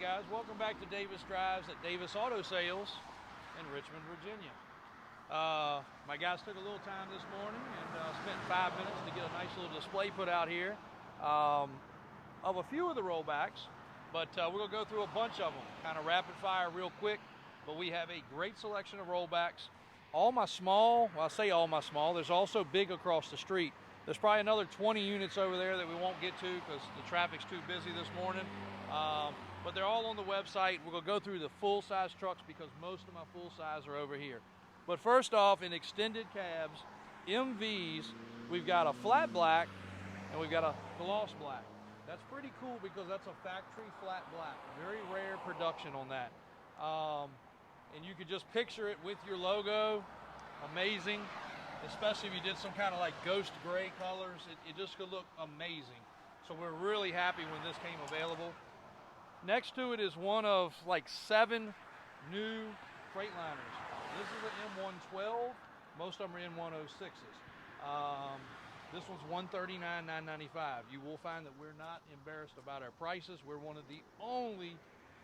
guys, welcome back to Davis Drives at Davis Auto Sales in Richmond, Virginia. My guys took a little time this morning and spent 5 minutes to get a nice little display put out here of a few of the rollbacks, but we're going to go through a bunch of them, kind of rapid fire real quick. But we have a great selection of rollbacks. All my small, well, I say all my small, there's also big across the street. There's probably another 20 units over there that we won't get to because the traffic's too busy this morning. But they're all on the website. We're going to go through the full-size trucks because most of my full-size are over here. But first off, in extended cabs, MVs, we've got a flat black and we've got a gloss black. That's pretty cool because that's a factory flat black. Very rare production on that. And you could just picture it with your logo. Amazing. Especially if you did some kind of like ghost gray colors, it just could look amazing. So we're really happy when this came available. Next to it is one of like 7 new Freightliners. This is an M112. Most of them are M106s. This one's $139,995. You will find that we're not embarrassed about our prices. We're one of the only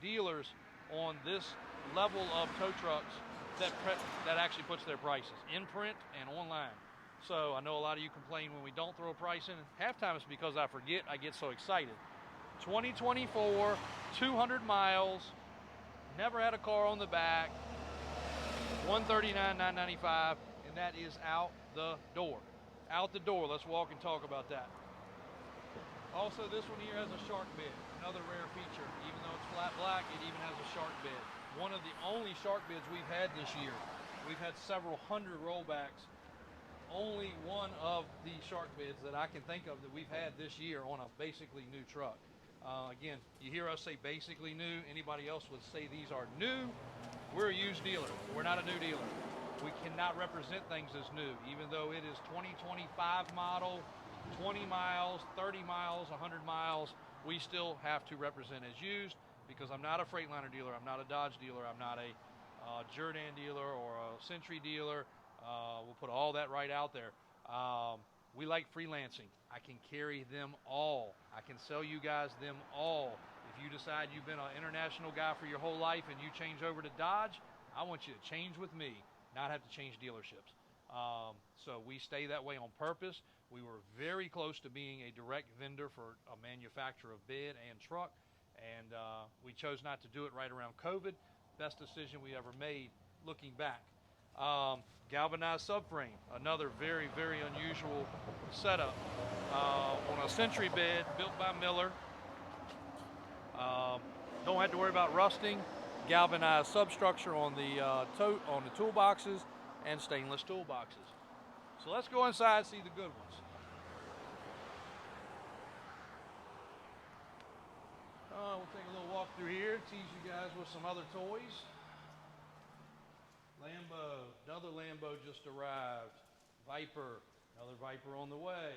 dealers on this level of tow trucks that actually puts their prices in print and online. So I know a lot of you complain when we don't throw a price in. Half time it's because I forget. I get so excited. 2024, 200 miles, never had a car on the back, $139,995, and that is out the door. Out the door. Let's walk and talk about that. Also, this one here has a shark bed, another rare feature. Even though it's flat black, it even has a shark bed. One of the only shark beds we've had this year. We've had several hundred rollbacks. Only one of the shark beds that I can think of that we've had this year on a basically new truck. Again, you hear us say basically new. Anybody else would say these are new. We're a used dealer. We're not a new dealer. We cannot represent things as new, even though it is 2025 model, 20 miles, 30 miles, 100 miles. We still have to represent as used because I'm not a Freightliner dealer. I'm not a Dodge dealer. I'm not a Jordan dealer or a Century dealer. We'll put all that right out there. We like freelancing. I can carry them all. I can sell you guys them all. If you decide you've been an international guy for your whole life and you change over to Dodge, I want you to change with me, not have to change dealerships. So we stay that way on purpose. We were very close to being a direct vendor for a manufacturer of bed and truck, and we chose not to do it right around COVID. Best decision we ever made looking back. Galvanized subframe, another very, very unusual setup on a Century bed built by Miller. Don't have to worry about rusting. Galvanized substructure on the toolboxes and stainless toolboxes. So let's go inside and see the good ones. We'll take a little walk through here, tease you guys with some other toys. Lambo, another Lambo just arrived. Viper, another Viper on the way.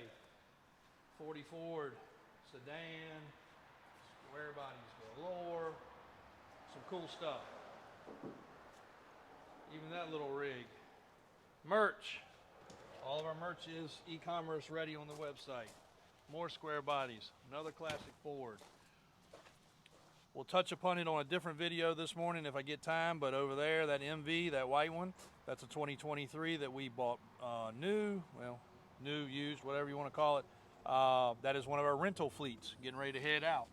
40 Ford, sedan, square bodies galore. Some cool stuff. Even that little rig. Merch. All of our merch is e-commerce ready on the website. More square bodies. Another classic Ford. We'll touch upon it on a different video this morning if I get time, but over there, that MV, that white one, that's a 2023 that we bought new, used, whatever you want to call it. That is one of our rental fleets, getting ready to head out.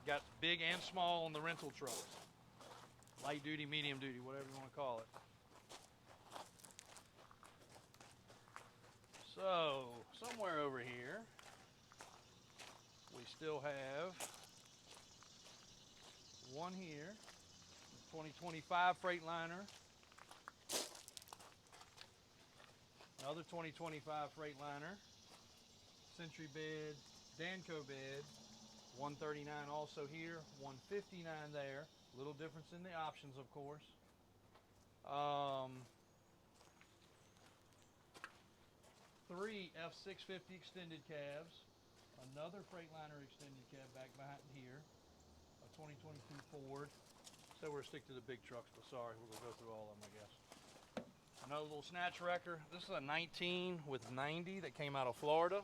Got big and small on the rental trucks. Light duty, medium duty, whatever you want to call it. So, somewhere over here, we still have one here, 2025 Freightliner. Another 2025 Freightliner. Century bed, Danco bed. 139 also here, 159 there. Little difference in the options, of course. 3 F650 extended cabs. Another Freightliner extended cab back behind here. A 2022 Ford. So we're stick to the big trucks, but sorry, we're gonna go through all of them, I guess. Another little snatch wrecker. This is a 19 with 90 that came out of Florida.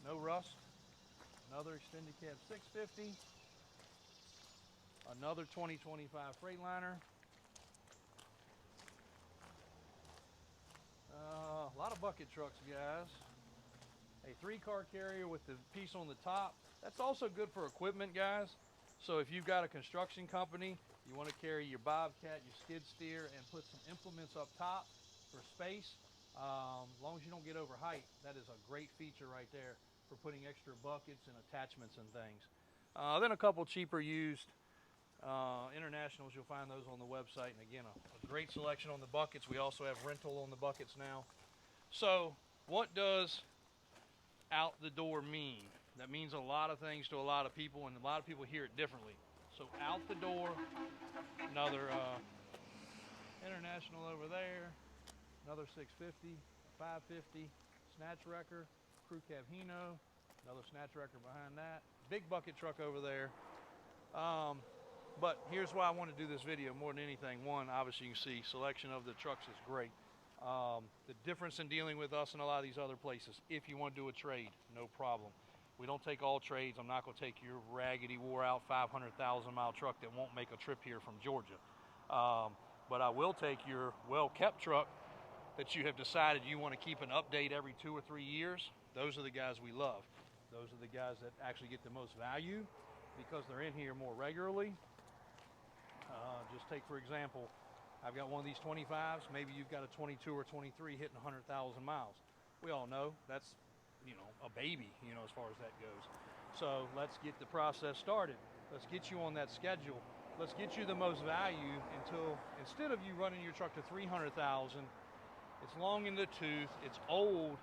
No rust. Another extended cab 650. Another 2025 Freightliner. A lot of bucket trucks, guys. A 3-car carrier with the piece on the top. That's also good for equipment, guys. So if you've got a construction company, you want to carry your bobcat, your skid steer, and put some implements up top for space, as long as you don't get over height, that is a great feature right there for putting extra buckets and attachments and things. Then a couple cheaper used internationals, you'll find those on the website. And again, a great selection on the buckets. We also have rental on the buckets now. So what does out the door mean? That means a lot of things to a lot of people, and a lot of people hear it differently. So out the door, another international over there, another 650, 550, snatch wrecker, crew cab Hino, another snatch wrecker behind that, big bucket truck over there. But here's why I want to do this video more than anything. One, obviously you can see selection of the trucks is great. The difference in dealing with us and a lot of these other places, if you want to do a trade, no problem. We don't take all trades. I'm not going to take your raggedy, wore out 500,000 mile truck that won't make a trip here from Georgia. But I will take your well-kept truck that you have decided you want to keep an update every 2 or 3 years. Those are the guys we love. Those are the guys that actually get the most value because they're in here more regularly. Just take, for example, I've got one of these 25s. Maybe you've got a 22 or 23 hitting 100,000 miles. We all know that's, a baby, as far as that goes. So let's get the process started. Let's get you on that schedule. Let's get you the most value until, instead of you running your truck to 300,000, it's long in the tooth, it's old.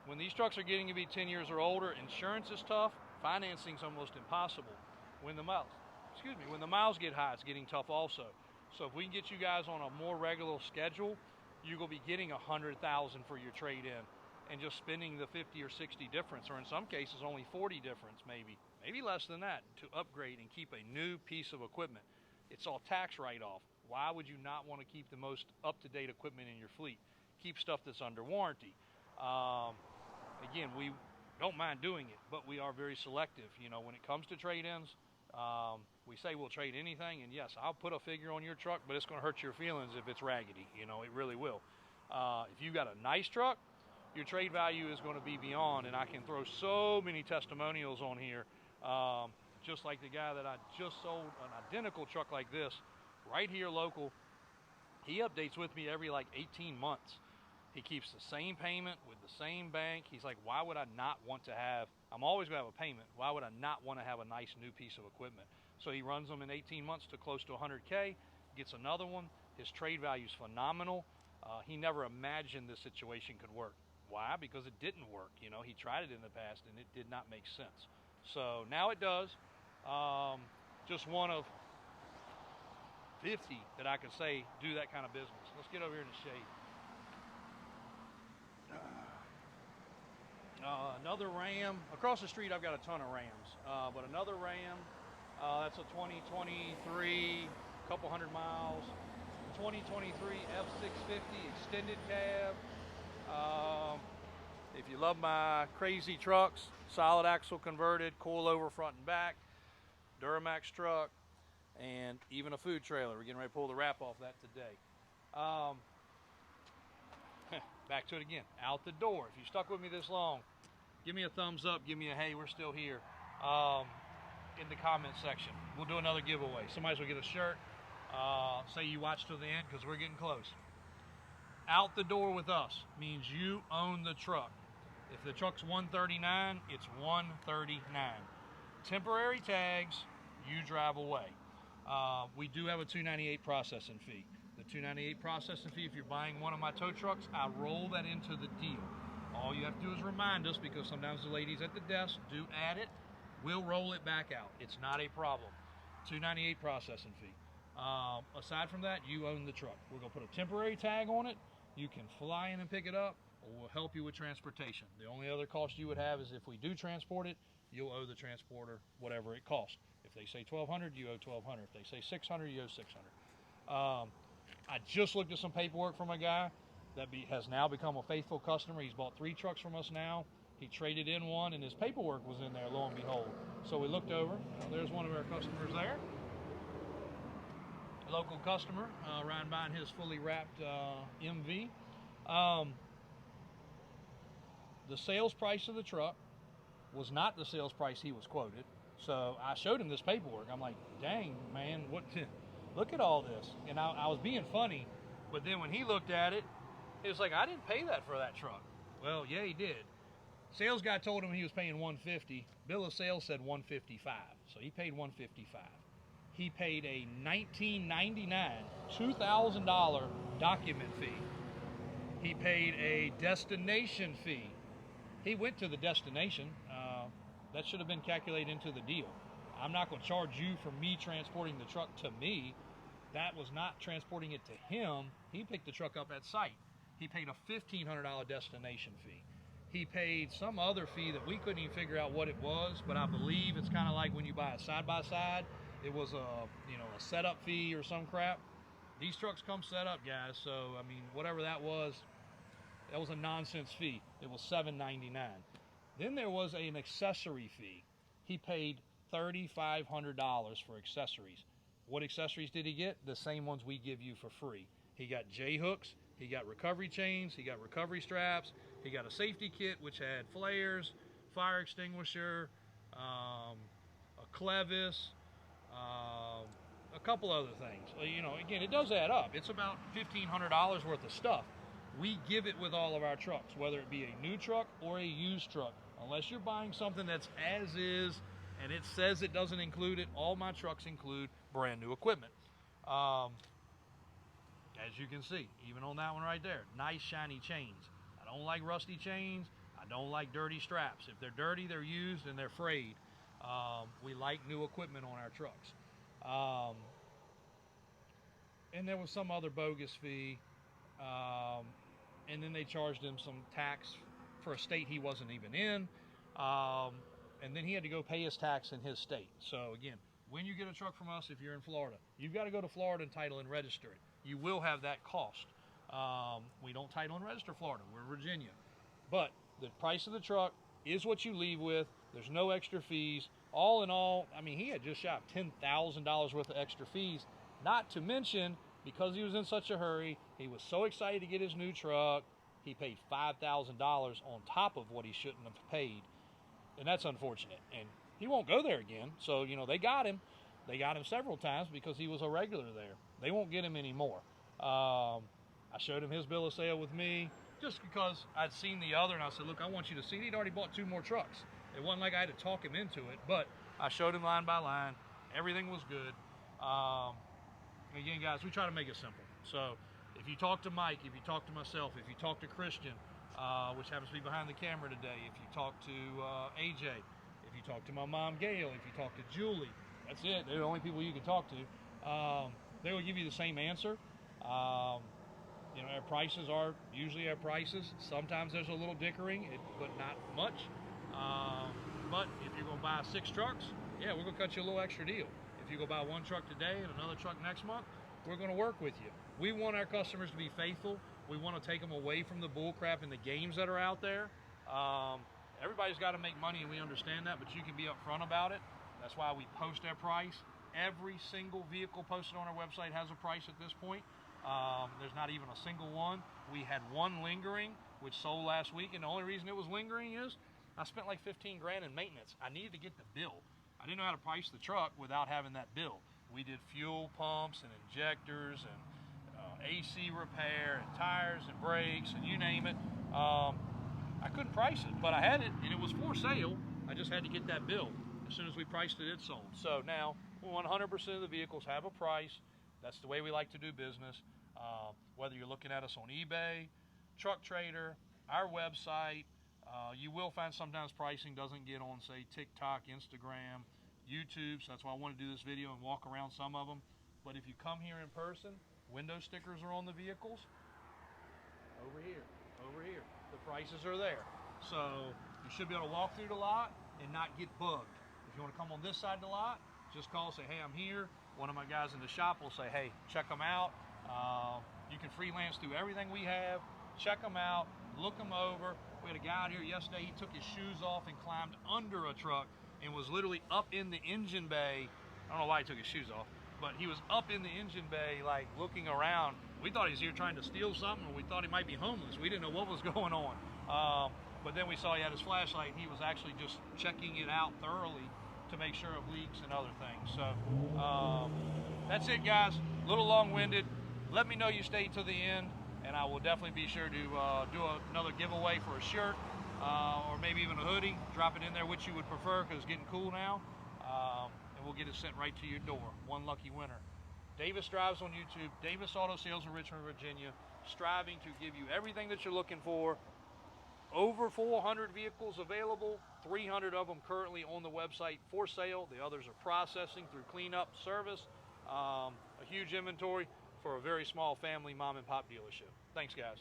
When these trucks are getting to be 10 years or older, insurance is tough, financing's almost impossible. When the miles get high, it's getting tough also. So if we can get you guys on a more regular schedule, you're going to be getting 100,000 for your trade-in and just spending the 50 or 60 difference, or in some cases only 40 difference, maybe less than that, to upgrade and keep a new piece of equipment. It's all tax write-off. Why would you not want to keep the most up-to-date equipment in your fleet? Keep stuff that's under warranty. Again, we don't mind doing it, but we are very selective. When it comes to trade-ins, we say we'll trade anything, and yes, I'll put a figure on your truck, but it's going to hurt your feelings if it's raggedy. It really will. If you got a nice truck, your trade value is going to be beyond, and I can throw so many testimonials on here, just like the guy that I just sold an identical truck like this right here local. He updates with me every 18 months. He keeps the same payment with the same bank. He's like, why would I not want to have, I'm always going to have a payment. Why would I not want to have a nice new piece of equipment? So he runs them in 18 months to close to 100K, gets another one. His trade value is phenomenal. He never imagined this situation could work. Why? Because it didn't work. He tried it in the past and it did not make sense. So now it does. Just one of 50 that I could say do that kind of business. Let's get over here in the shade. Another Ram. Across the street, I've got a ton of Rams, but another Ram. That's a 2023, couple hundred miles. 2023 F650 extended cab. If you love my crazy trucks, solid axle converted, coilover front and back, Duramax truck, and even a food trailer. We're getting ready to pull the wrap off that today. Back to it again. Out the door. If you stuck with me this long, give me a thumbs up. Give me a hey, we're still here in the comment section. We'll do another giveaway. Somebody's will get a shirt. Say you watched till the end because we're getting close. Out the door with us means you own the truck. If the truck's 139, it's 139. Temporary tags, you drive away. We do have a $298 processing fee. The $298 processing fee, if you're buying one of my tow trucks, I roll that into the deal. All you have to do is remind us, because sometimes the ladies at the desk do add it. We'll roll it back out. It's not a problem. $298 processing fee. Aside from that, you own the truck. We're going to put a temporary tag on it. You can fly in and pick it up, or we'll help you with transportation. The only other cost you would have is if we do transport it, you'll owe the transporter whatever it costs. If they say $1,200, you owe $1,200. If they say $600, you owe $600. I just looked at some paperwork from a guy that has now become a faithful customer. He's bought 3 trucks from us now. He traded in one, and his paperwork was in there, lo and behold. So we looked over. There's one of our customers there. local customer riding by in his fully wrapped MV. The sales price of the truck was not the sales price he was quoted. So I showed him this paperwork. I'm like, dang, man, what? Look at all this. And I was being funny, but then when he looked at it, he was like, I didn't pay that for that truck. Well, yeah, he did. Sales guy told him he was paying $150. Bill of sales said $155. So he paid $155. He paid a $19.99, $2,000 document fee. He paid a destination fee. He went to the destination. That should have been calculated into the deal. I'm not going to charge you for me transporting the truck to me. That was not transporting it to him. He picked the truck up at site. He paid a $1,500 destination fee. He paid some other fee that we couldn't even figure out what it was, but I believe it's kind of like when you buy a side-by-side. It was a setup fee or some crap. These trucks come set up, guys, so I mean, whatever that was a nonsense fee. It was $7.99. Then there was an accessory fee. He paid $3,500 for accessories. What accessories did he get? The same ones we give you for free. He got J-hooks, he got recovery chains, he got recovery straps, he got a safety kit which had flares, fire extinguisher, a clevis, a couple other things. Again, it does add up. It's about $1,500 worth of stuff. We give it with all of our trucks, whether it be a new truck or a used truck. Unless you're buying something that's as is and it says it doesn't include it, all my trucks include brand new equipment. As you can see, even on that one right there, nice shiny chains. I don't like rusty chains. I don't like dirty straps. If they're dirty, they're used and they're frayed. We like new equipment on our trucks. And there was some other bogus fee. And then they charged him some tax for a state he wasn't even in. And then he had to go pay his tax in his state. So again, when you get a truck from us, if you're in Florida, you've got to go to Florida and title and register it. You will have that cost. We don't title and register Florida. We're Virginia. But the price of the truck is what you leave with. There's no extra fees. All in all, I mean, he had just shot $10,000 worth of extra fees. Not to mention, because he was in such a hurry, he was so excited to get his new truck, he paid $5,000 on top of what he shouldn't have paid. And that's unfortunate. And he won't go there again. So, they got him. They got him several times because he was a regular there. They won't get him anymore. I showed him his bill of sale with me just because I'd seen the other, and I said, look, I want you to see it. He'd already bought 2 more trucks. It wasn't like I had to talk him into it, but I showed him line by line. Everything was good. Again, guys, we try to make it simple. So if you talk to Mike, if you talk to myself, if you talk to Christian, which happens to be behind the camera today, if you talk to AJ, if you talk to my mom, Gail, if you talk to Julie, that's it. They're the only people you can talk to. They will give you the same answer. Our prices are usually our prices. Sometimes there's a little dickering, but not much. But if you're going to buy 6 trucks, yeah, we're going to cut you a little extra deal. If you go buy 1 truck today and another truck next month, we're going to work with you. We want our customers to be faithful. We want to take them away from the bull crap and the games that are out there. Everybody's got to make money, and we understand that, but you can be upfront about it. That's why we post our price. Every single vehicle posted on our website has a price at this point. There's not even a single one. We had 1 lingering, which sold last week, and the only reason it was lingering is I spent like 15 grand in maintenance. I needed to get the bill. I didn't know how to price the truck without having that bill. We did fuel pumps and injectors and AC repair and tires and brakes and you name it. I couldn't price it, but I had it and it was for sale. I just had to get that bill. As soon as we priced it, it sold. So now 100% of the vehicles have a price. That's the way we like to do business. Whether you're looking at us on eBay, Truck Trader, our website, you will find sometimes pricing doesn't get on, say, TikTok, Instagram, YouTube. So that's why I want to do this video and walk around some of them. But if you come here in person, window stickers are on the vehicles. Over here. The prices are there. So you should be able to walk through the lot and not get bugged. If you want to come on this side of the lot, just call, say, hey, I'm here. One of my guys in the shop will say, hey, check them out. You can freelance through everything we have. Check them out. Look them over. We had a guy out here yesterday. He took his shoes off and climbed under a truck and was literally up in the engine bay. I don't know why he took his shoes off, but he was up in the engine bay, like looking around. We thought he was here trying to steal something, or we thought he might be homeless. We didn't know what was going on. But then we saw he had his flashlight. He was actually just checking it out thoroughly to make sure of leaks and other things. So that's it, guys. A little long-winded. Let me know you stayed to the end, and I will definitely be sure to do another giveaway for a shirt or maybe even a hoodie. Drop it in there, which you would prefer, because it's getting cool now. And we'll get it sent right to your door. One lucky winner. Davis Drives on YouTube. Davis Auto Sales in Richmond, Virginia. Striving to give you everything that you're looking for. Over 400 vehicles available, 300 of them currently on the website for sale. The others are processing through cleanup service. A huge inventory for a very small family mom and pop dealership. Thanks, guys.